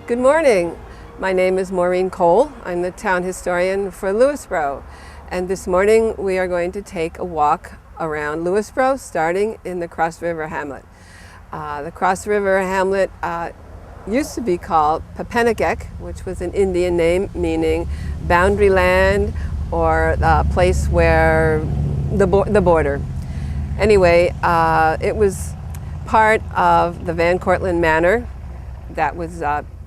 Good morning. My name is Maureen Cole. I'm the town historian for Lewisboro. And this morning we are going to take a walk around Lewisboro, starting in the Cross River Hamlet. The Cross River Hamlet used to be called Papenagek, which was an Indian name meaning boundary land or the place where the border. Anyway, it was part of the Van Cortlandt Manor that was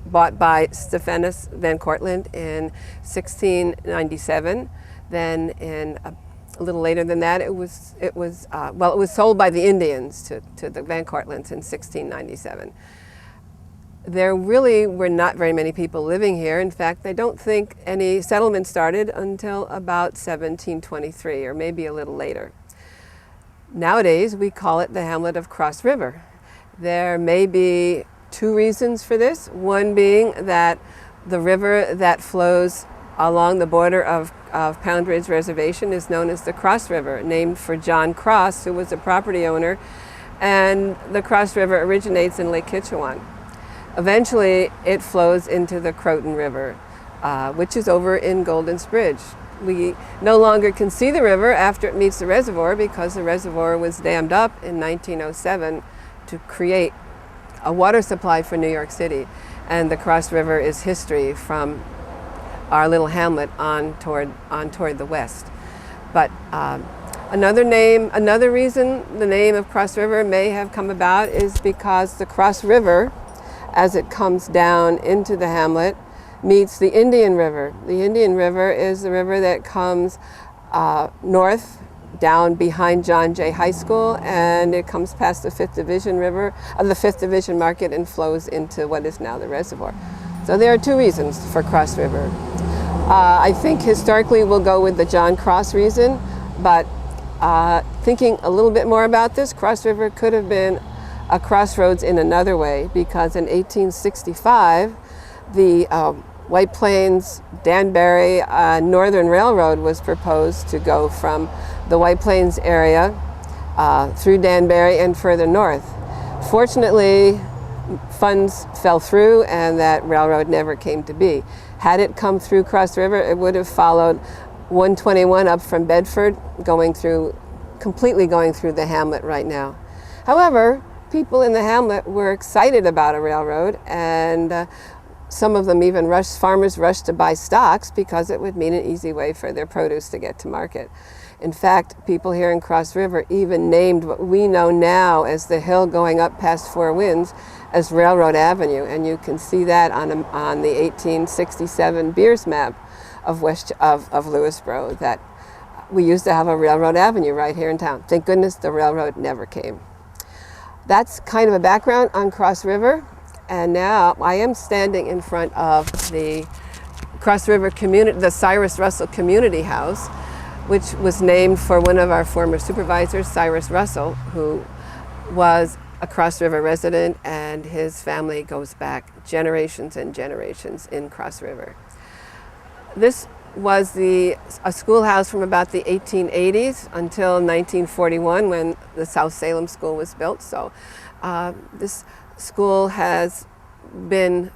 bought by Stephanus Van Cortlandt in 1697. Then, in a little later than that, it was sold by the Indians to the Van Cortlandts in 1697. There really were not very many people living here. In fact, I don't think any settlement started until about 1723, or maybe a little later. Nowadays, we call it the Hamlet of Cross River. There may be two reasons for this. One being that the river that flows along the border of Pound Ridge Reservation is known as the Cross River, named for John Cross, who was a property owner, and the Cross River originates in Lake Kitchewan. Eventually, it flows into the Croton River, which is over in Golden's Bridge. We no longer can see the river after it meets the reservoir because the reservoir was dammed up in 1907 to create a water supply for New York City, and the Cross River is history from our little hamlet on toward the west. But another reason the name of Cross River may have come about is because the Cross River, as it comes down into the hamlet, meets the Indian River. The Indian River is the river that comes north down behind John Jay High School, and it comes past the Fifth Division Market and flows into what is now the reservoir. So there are two reasons for Cross River. I think historically we'll go with the John Cross reason, but thinking a little bit more about this, Cross River could have been a crossroads in another way, because in 1865 the White Plains Danbury Northern Railroad was proposed to go from the White Plains area through Danbury and further north. Fortunately, funds fell through and that railroad never came to be. Had it come through Cross River, it would have followed 121 up from Bedford, completely going through the hamlet right now. However, people in the hamlet were excited about a railroad, and some of them even farmers rushed to buy stocks because it would mean an easy way for their produce to get to market. In fact, people here in Cross River even named what we know now as the hill going up past Four Winds as Railroad Avenue, and you can see that on the 1867 Beers map of Lewisboro, that we used to have a Railroad Avenue right here in town. Thank goodness the railroad never came. That's kind of a background on Cross River, and now I am standing in front of the Cross River community, the Cyrus Russell Community House, which was named for one of our former supervisors, Cyrus Russell, who was a Cross River resident, and his family goes back generations and generations in Cross River. This was a schoolhouse from about the 1880s until 1941, when the South Salem School was built. So this school has been,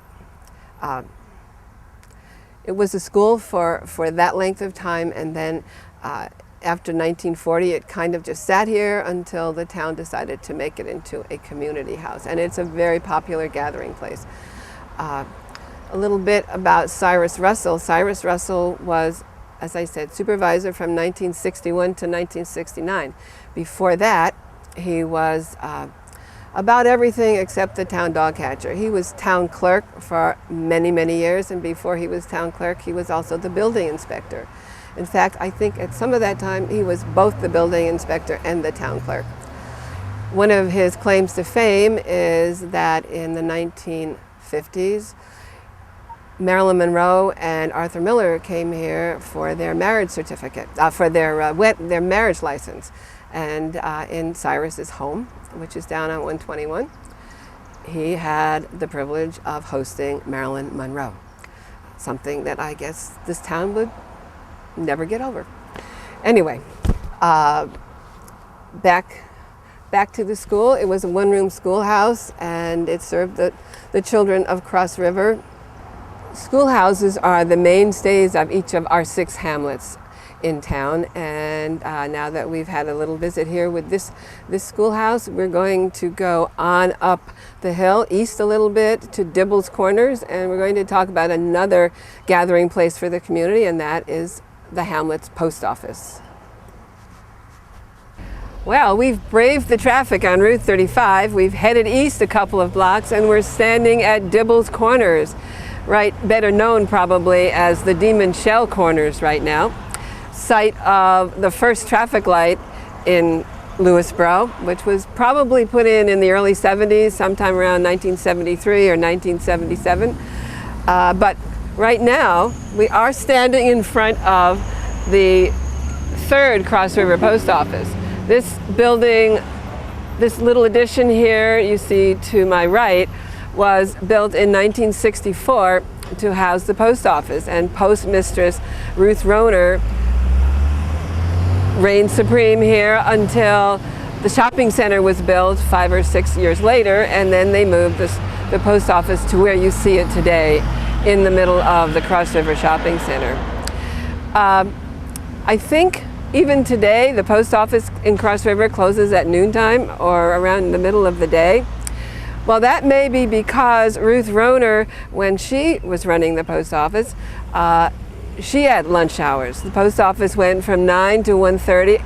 it was a school for that length of time, and then after 1940 it kind of just sat here until the town decided to make it into a community house, and it's a very popular gathering place. A little bit about Cyrus Russell. Cyrus Russell was, as I said, supervisor from 1961 to 1969. Before that, he was about everything except the town dog catcher. He was town clerk for many, many years, and before he was town clerk, he was also the building inspector. In fact, I think at some of that time, he was both the building inspector and the town clerk. One of his claims to fame is that in the 1950s, Marilyn Monroe and Arthur Miller came here for their marriage certificate, for their marriage license. And in Cyrus's home, which is down on 121, he had the privilege of hosting Marilyn Monroe, something that I guess this town would never get over. Anyway, back to the school. It was a one-room schoolhouse, and it served the children of Cross River. Schoolhouses are the mainstays of each of our 6 hamlets in town, and now that we've had a little visit here with this schoolhouse, we're going to go on up the hill, east a little bit, to Dibble's Corners, and we're going to talk about another gathering place for the community, and that is the hamlet's post office. Well, we've braved the traffic on Route 35. We've headed east a couple of blocks, and we're standing at Dibble's Corners, right, better known probably as the Demon Shell Corners right now, site of the first traffic light in Lewisboro, which was probably put in the early 70s, sometime around 1973 or 1977. But right now, we are standing in front of the 3rd Cross River Post Office. This building, this little addition here you see to my right, was built in 1964 to house the post office, and postmistress Ruth Rohner reigned supreme here until the shopping center was built 5 or 6 years later, and then they moved the post office to where you see it today, in the middle of the Cross River Shopping Center. I think even today the post office in Cross River closes at noontime or around the middle of the day. Well, that may be because Ruth Rohner, when she was running the post office, she had lunch hours. The post office went from 9 to 1:30,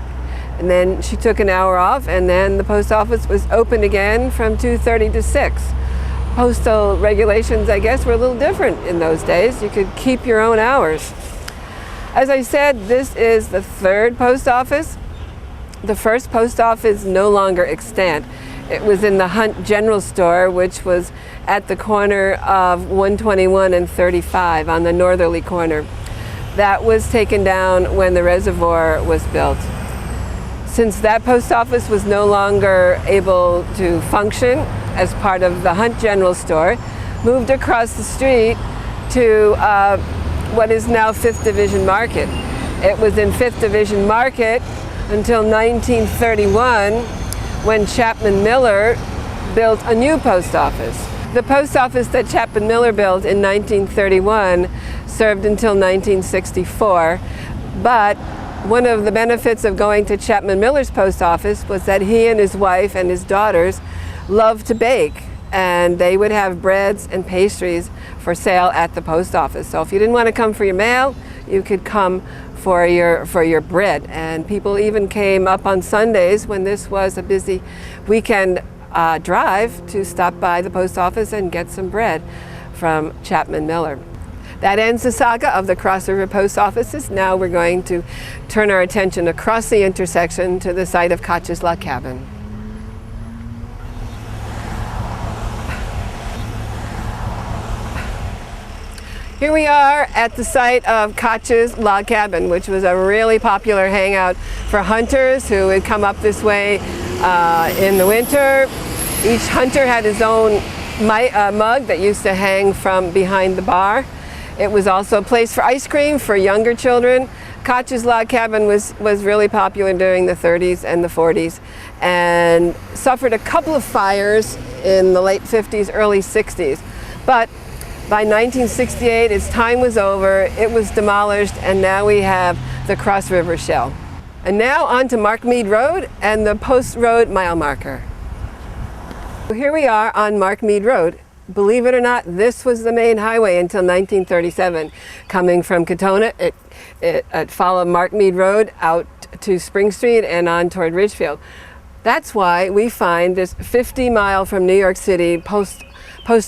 and then she took an hour off, and then the post office was open again from 2:30 to 6. Postal regulations, I guess, were a little different in those days. You could keep your own hours. As I said, this is the 3rd post office. The 1st post office no longer extant. It was in the Hunt General Store, which was at the corner of 121 and 35 on the northerly corner. That was taken down when the reservoir was built. Since that post office was no longer able to function as part of the Hunt General Store, moved across the street to what is now 5th Division Market. It was in 5th Division Market until 1931, when Chapman Miller built a new post office. The post office that Chapman Miller built in 1931 served until 1964, but one of the benefits of going to Chapman Miller's post office was that he and his wife and his daughters loved to bake, and they would have breads and pastries for sale at the post office. So if you didn't want to come for your mail, you could come for your bread. And people even came up on Sundays, when this was a busy weekend drive, to stop by the post office and get some bread from Chapman Miller. That ends the saga of the Cross River post offices. Now we're going to turn our attention across the intersection to the site of Katu's Log Cabin. Here we are at the site of Katu's Log Cabin, which was a really popular hangout for hunters who would come up this way in the winter. Each hunter had his own mug that used to hang from behind the bar. It was also a place for ice cream for younger children. Katu's Log Cabin was really popular during the 30s and the 40s, and suffered a couple of fires in the late 50s, early 60s. But by 1968, its time was over, it was demolished, and now we have the Cross River Shell. And now on to Markmead Road and the Post Road mile marker. Here we are on Markmead Road. Believe it or not, this was the main highway until 1937. Coming from Katona, it followed Markmead Road out to Spring Street and on toward Ridgefield. That's why we find this 50-mile from New York City post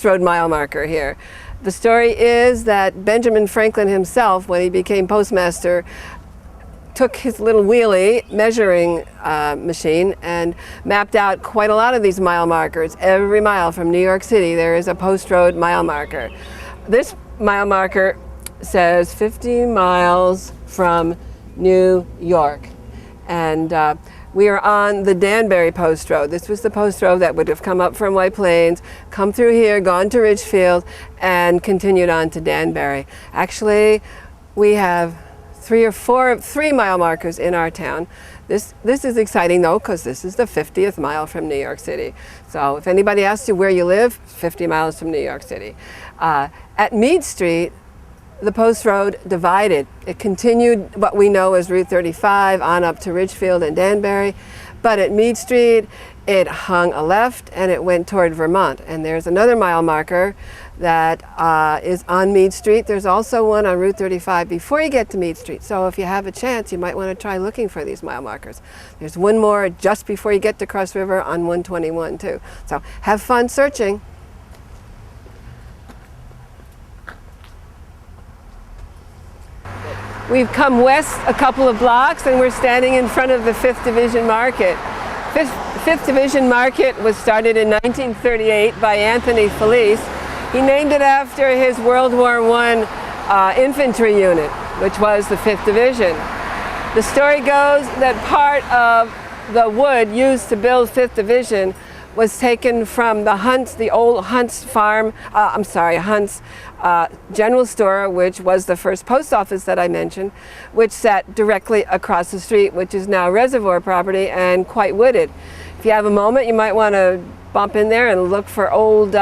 road mile marker here. The story is that Benjamin Franklin himself, when he became postmaster, took his little wheelie measuring machine and mapped out quite a lot of these mile markers. Every mile from New York City there is a post road mile marker. This mile marker says 50 miles from New York, and we are on the Danbury Post Road. This was the post road that would have come up from White Plains, come through here, gone to Ridgefield, and continued on to Danbury. Actually, we have 3 mile markers in our town. This is exciting though, because this is the 50th mile from New York City. So if anybody asks you where you live, 50 miles from New York City. At Meade Street, the post road divided. It continued what we know as Route 35 on up to Ridgefield and Danbury, but at Meade Street it hung a left and it went toward Vermont. And there's another mile marker that is on Meade Street. There's also one on Route 35 before you get to Meade Street. So if you have a chance, you might want to try looking for these mile markers. There's one more just before you get to Cross River on 121 too. So have fun searching. We've come west a couple of blocks and we're standing in front of the 5th Division Market. 5th Division Market was started in 1938 by Anthony Felice. He named it after his World War I infantry unit, which was the 5th Division. The story goes that part of the wood used to build 5th Division was taken from the old Hunt's farm, Hunt's general store, which was the first post office that I mentioned, which sat directly across the street, which is now reservoir property and quite wooded. If you have a moment, you might want to bump in there and look for old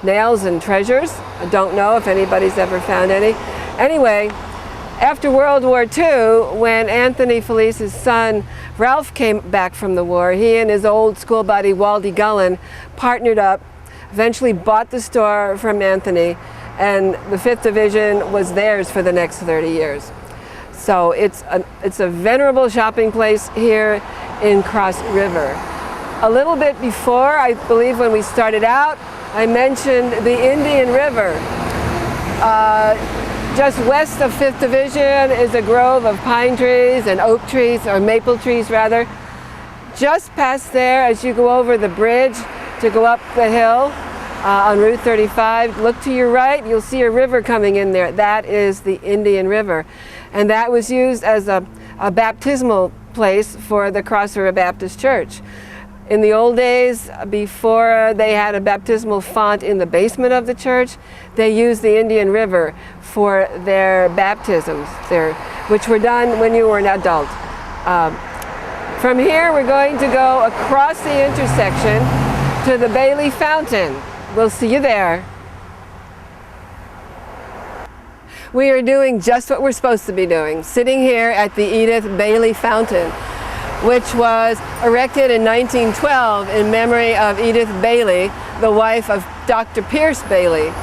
nails and treasures. I don't know if anybody's ever found any. Anyway, after World War II, when Anthony Felice's son Ralph came back from the war, he and his old school buddy Waldy Gullen partnered up, eventually bought the store from Anthony, and the 5th Division was theirs for the next 30 years. So it's a venerable shopping place here in Cross River. A little bit before, I believe when we started out, I mentioned the Indian River. Just west of 5th Division is a grove of pine trees and oak trees, or maple trees rather. Just past there, as you go over the bridge to go up the hill on Route 35, look to your right, you'll see a river coming in there. That is the Indian River. And that was used as a baptismal place for the Cross River Baptist Church. In the old days, before they had a baptismal font in the basement of the church, they used the Indian River for their baptisms, which were done when you were an adult. From here, we're going to go across the intersection to the Bailey Fountain. We'll see you there. We are doing just what we're supposed to be doing, sitting here at the Edith Bailey Fountain, which was erected in 1912 in memory of Edith Bailey, the wife of Dr. Pierce Bailey.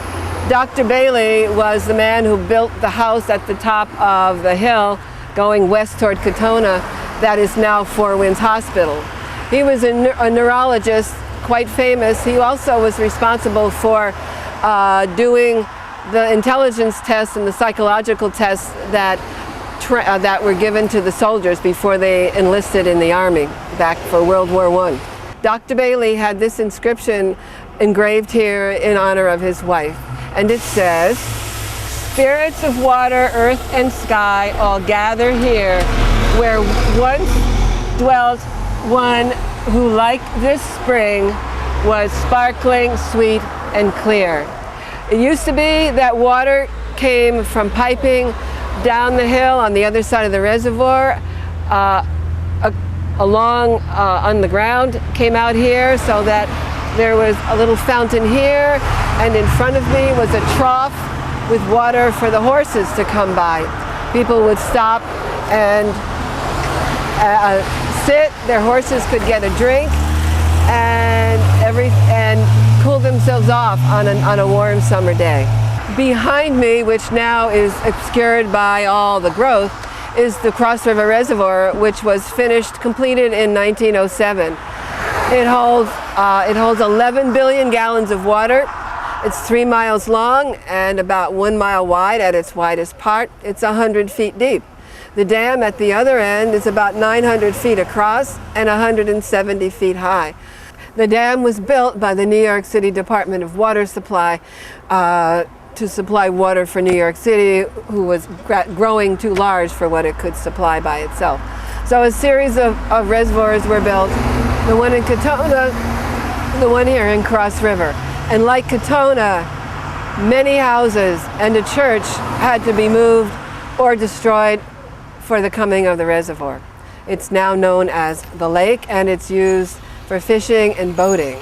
Dr. Bailey was the man who built the house at the top of the hill going west toward Katona that is now Four Winds Hospital. He was a neurologist, quite famous. He also was responsible for doing the intelligence tests and the psychological tests that were given to the soldiers before they enlisted in the Army back for World War I. Dr. Bailey had this inscription engraved here in honor of his wife, and it says, "Spirits of water, earth and sky all gather here, where once dwelt one who like this spring was sparkling, sweet and clear." It used to be that water came from piping down the hill on the other side of the reservoir, along on the ground, came out here, so that there was a little fountain here, and in front of me was a trough with water for the horses to come by. People would stop and sit, their horses could get a drink, and cool themselves off on a warm summer day. Behind me, which now is obscured by all the growth, is the Cross River Reservoir, which was completed in 1907. It holds 11 billion gallons of water. It's 3 miles long and about 1 mile wide at its widest part. It's 100 feet deep. The dam at the other end is about 900 feet across and 170 feet high. The dam was built by the New York City Department of Water Supply to supply water for New York City, who was growing too large for what it could supply by itself. So a series of reservoirs were built, the one in Katona, the one here in Cross River. And like Katona, many houses and a church had to be moved or destroyed for the coming of the reservoir. It's now known as the lake, and it's used for fishing and boating.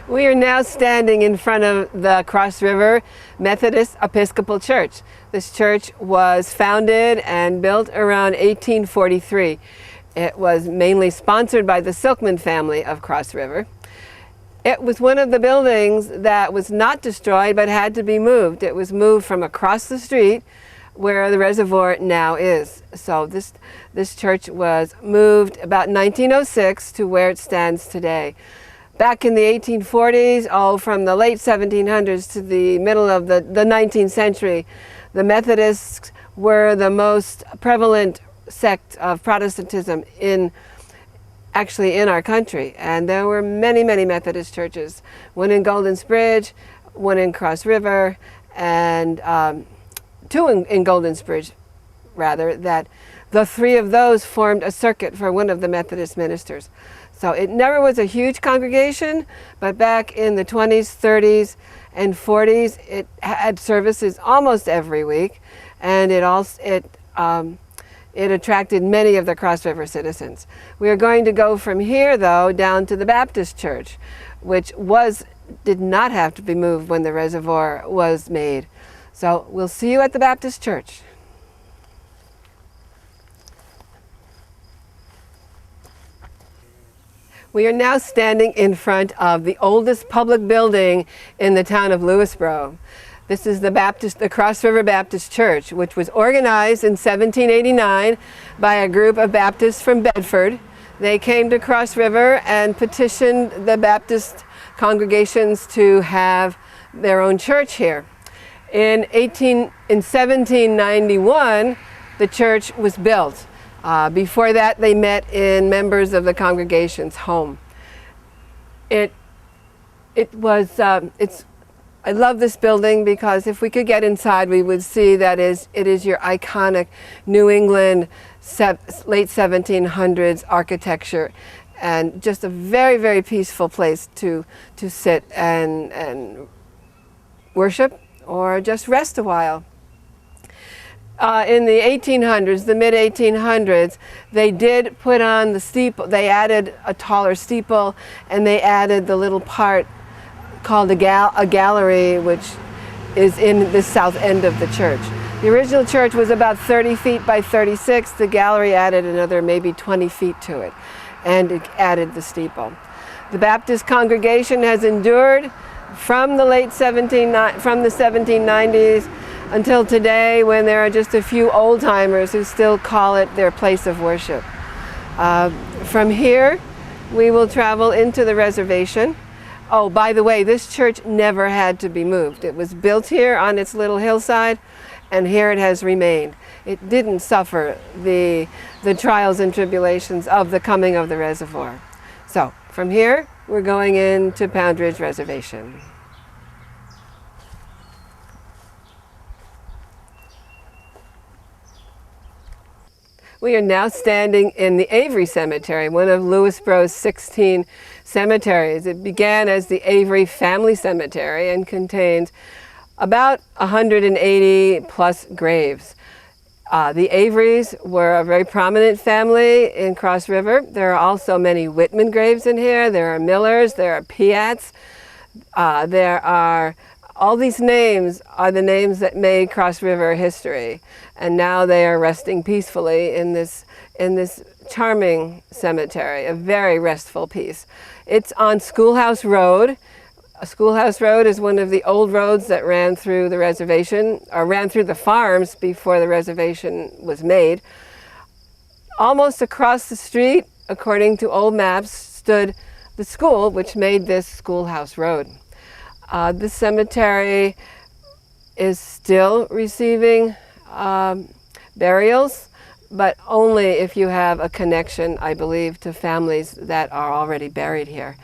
We are now standing in front of the Cross River Methodist Episcopal Church. This church was founded and built around 1843. It was mainly sponsored by the Silkman family of Cross River. It was one of the buildings that was not destroyed but had to be moved. It was moved from across the street where the reservoir now is. So this church was moved about 1906 to where it stands today. Back in the 1840s, from the late 1700s to the middle of the 19th century, the Methodists were the most prevalent sect of Protestantism actually in our country. And there were many, many Methodist churches. One in Golden Bridge, one in Cross River, and two in Golden Bridge, rather, that the three of those formed a circuit for one of the Methodist ministers. So it never was a huge congregation, but back in the 20s, 30s, and 40s, it had services almost every week, and it attracted many of the Cross River citizens. We are going to go from here, though, down to the Baptist church, which did not have to be moved when the reservoir was made. So we'll see you at the Baptist church. We are now standing in front of the oldest public building in the town of Lewisboro. This is the Cross River Baptist Church, which was organized in 1789 by a group of Baptists from Bedford. They came to Cross River and petitioned the Baptist congregations to have their own church here. In 1791, the church was built. Before that, they met in members of the congregation's home. I love this building because if we could get inside, we would see that it is your iconic New England late 1700s architecture, and just a very, very peaceful place to sit and worship or just rest a while. In the 1800s, the mid-1800s, they did put on the steeple. They added a taller steeple, and they added the little part called a gallery, which is in the south end of the church. The original church was about 30 feet by 36. The gallery added another maybe 20 feet to it, and it added the steeple. The Baptist congregation has endured from the 1790s until today, when there are just a few old-timers who still call it their place of worship. From here, we will travel into the reservation. Oh, by the way, this church never had to be moved. It was built here on its little hillside, and here it has remained. It didn't suffer the trials and tribulations of the coming of the reservoir. So, from here, we're going into Pound Ridge Reservation. We are now standing in the Avery Cemetery, one of Lewisboro's 16 cemeteries. It began as the Avery Family Cemetery and contains about 180 plus graves. The Averys were a very prominent family in Cross River. There are also many Whitman graves in here. There are Millers, there are Piatts. All these names are the names that made Cross River history, and now they are resting peacefully in this charming cemetery, a very restful piece. It's on Schoolhouse Road. Schoolhouse Road is one of the old roads that ran through the reservation, or ran through the farms before the reservation was made. Almost across the street, according to old maps, stood the school, which made this Schoolhouse Road. This cemetery is still receiving burials. but only if you have a connection, I believe, to families that are already buried here.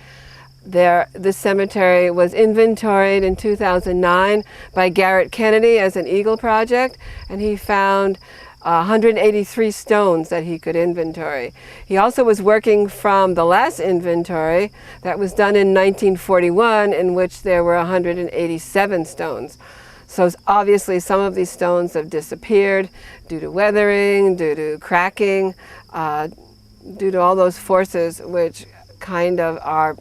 This cemetery was inventoried in 2009 by Garrett Kennedy as an Eagle project, and he found 183 stones that he could inventory. He also was working from the last inventory that was done in 1941, in which there were 187 stones. So obviously some of these stones have disappeared due to weathering, due to cracking, due to all those forces which kind of are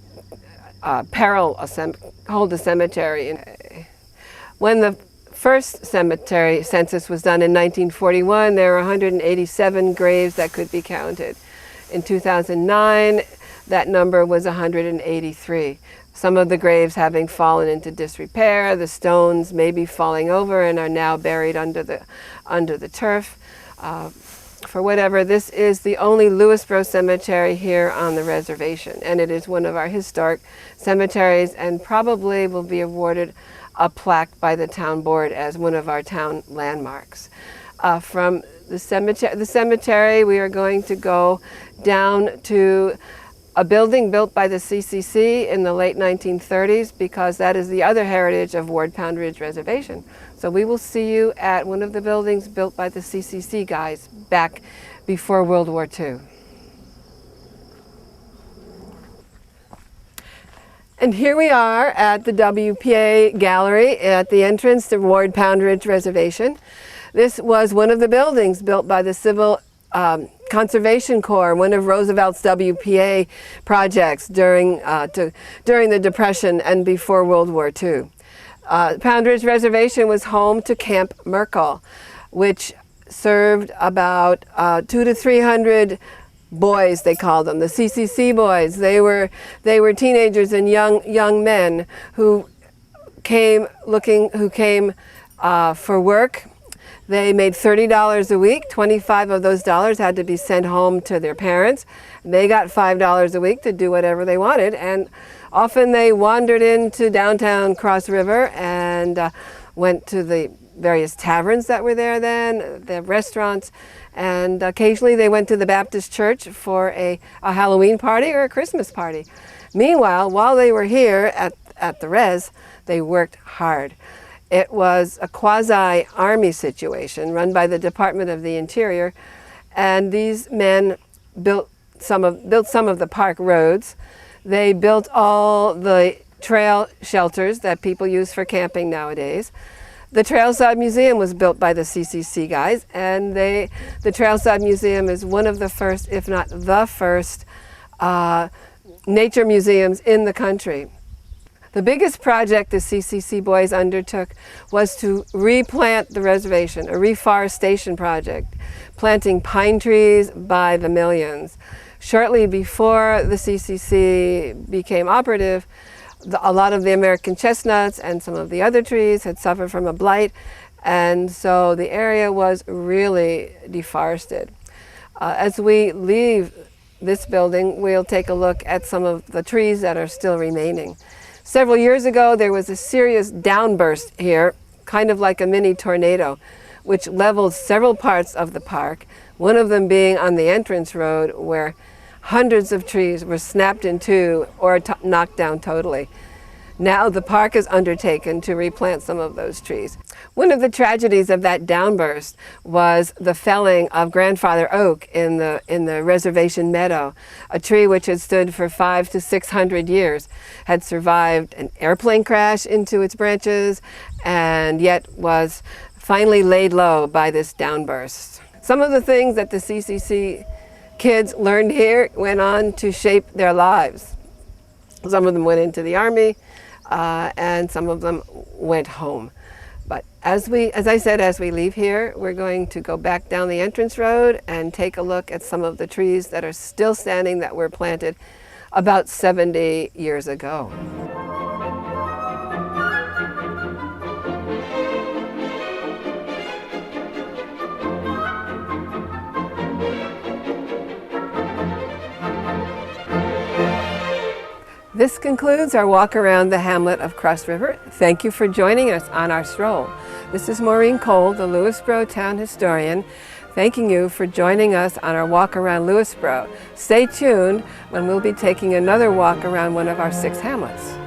hold the cemetery. When the first cemetery census was done in 1941, there were 187 graves that could be counted. In 2009, that number was 183. Some of the graves having fallen into disrepair, the stones maybe falling over and are now buried under the turf. For whatever, this is the only Lewisboro cemetery here on the reservation, and it is one of our historic cemeteries and probably will be awarded a plaque by the town board as one of our town landmarks. From the cemetery, we are going to go down to a building built by the CCC in the late 1930s, because that is the other heritage of Ward Pound Ridge Reservation. So we will see you at one of the buildings built by the CCC guys back before World War II. And here we are at the WPA Gallery at the entrance to Ward Pound Ridge Reservation. This was one of the buildings built by the Civil Conservation Corps, one of Roosevelt's WPA projects during the Depression and before World War II. Pound Ridge Reservation was home to Camp Merkel, which served about 200 to 300 boys, they called them, the CCC boys. They were teenagers and young men who came for work. They made $30 a week. 25 of those dollars had to be sent home to their parents. They got $5 a week to do whatever they wanted, and often they wandered into downtown Cross River and went to the various taverns that were there then, the restaurants, and occasionally they went to the Baptist church for a Halloween party or a Christmas party. Meanwhile, while they were here at the res, they worked hard. It was a quasi-army situation run by the Department of the Interior, and these men built some of the park roads. They built all the trail shelters that people use for camping nowadays. The Trailside Museum was built by the CCC guys, and the Trailside Museum is one of the first, if not the first, nature museums in the country. The biggest project the CCC boys undertook was to replant the reservation, a reforestation project, planting pine trees by the millions. Shortly before the CCC became operative, a lot of the American chestnuts and some of the other trees had suffered from a blight, and so the area was really deforested. As we leave this building, we'll take a look at some of the trees that are still remaining. Several years ago, there was a serious downburst here, kind of like a mini tornado, which leveled several parts of the park, one of them being on the entrance road, where hundreds of trees were snapped in two or knocked down totally. Now the park has undertaken to replant some of those trees. One of the tragedies of that downburst was the felling of grandfather oak in the reservation meadow, a tree which had stood for 500 to 600 years, had survived an airplane crash into its branches, and yet was finally laid low by this downburst. Some of the things that the CCC kids learned here went on to shape their lives. Some of them went into the Army, and some of them went home. But as I said, as we leave here, we're going to go back down the entrance road and take a look at some of the trees that are still standing that were planted about 70 years ago. This concludes our walk around the hamlet of Cross River. Thank you for joining us on our stroll. This is Maureen Cole, the Lewisboro Town Historian. thanking you for joining us on our walk around Lewisboro. Stay tuned when we'll be taking another walk around one of our 6 hamlets.